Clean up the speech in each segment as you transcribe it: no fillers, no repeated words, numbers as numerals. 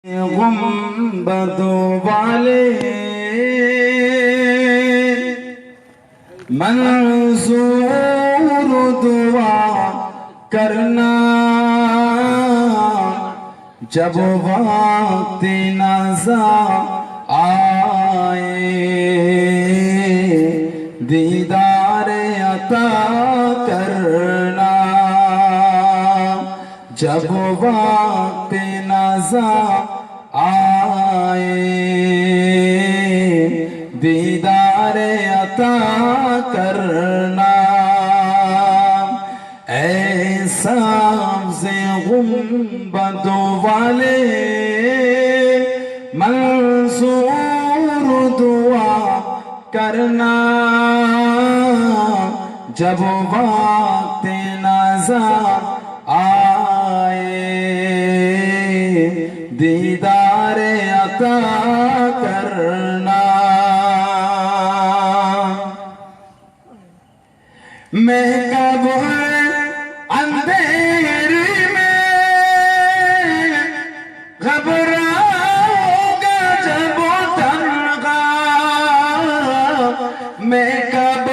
गुंबद वाले मंसूर दुआ करना जब वक्त नज़ा आए, दीदार अता करना जब वक्त नज़ा आए, दीदार अता करना। ऐसा से गुंबद वाले मंसूर दुआ करना जब वक्त नज़ा आए, दीदार अता करना। मैं कब अंधेरे में घबराऊंगा जब तन्हा, मैं कब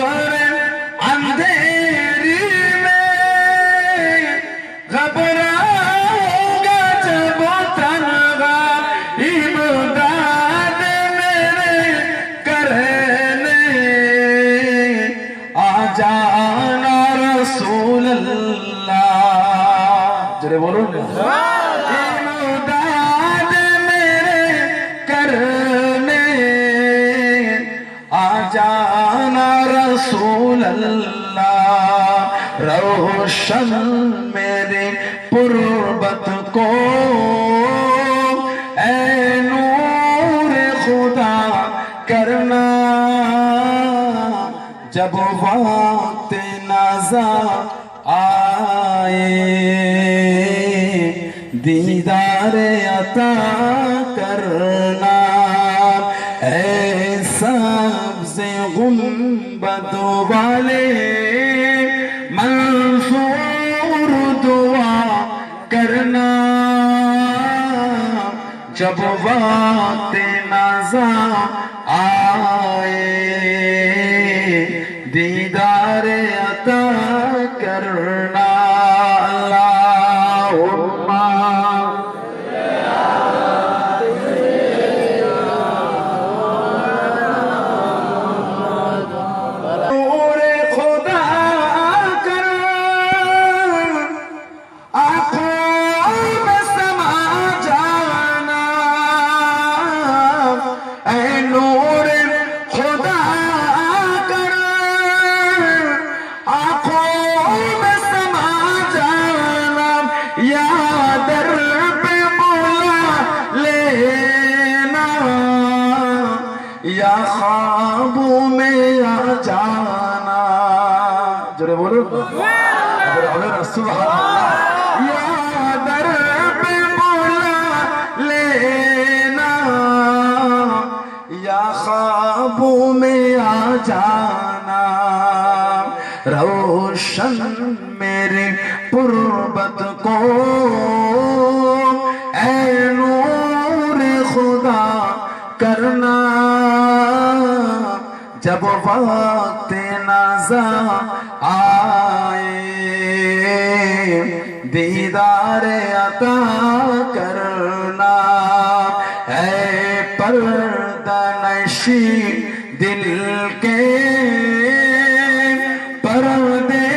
अंधेरे में घबराऊंगा जब तन्हा, इमदाद मेरे करने आ जाना रसूल अल्लाह। जरे बोलो इमदाद मेरे करने आ जाना रसूल अल्लाह। रोशन मेरे पुरबत को ऐ नूर खुदा करना जब वक्त नज़ा आए, दीदार अता करना। ऐसा से गुंबद वाले मंसूर दुआ करना जब वक्त नज़ा आए, दीदार अता करना। अल्लाहुम्मा नूर खुदा कर आँखों में समा जाना, ऐ नूर खुदा या दर पे बुला लेना, या ख्वाबों में आ जाना। जरा बोलो सुभान अल्लाह। या दर पे बुला लेना, या ख्वाबों में आ जाना। रोशन मेरे पुरबत को ऐ नूर खुदा करना जब वक्त नज़ा आए, दीदार अता करना। ऐ पर्दा नशी दिल के पर्दे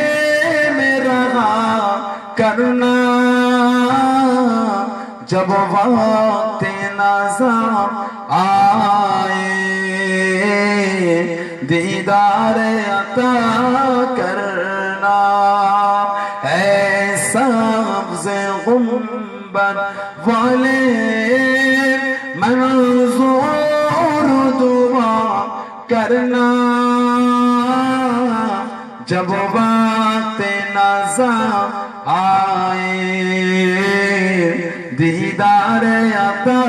में रहा करना जब वक्त नज़ा आए, दीदार अता करना। ऐसा से गुंबद वाले मंसूर दुआ करना जब वक्त नज़ा आए, दीदार अता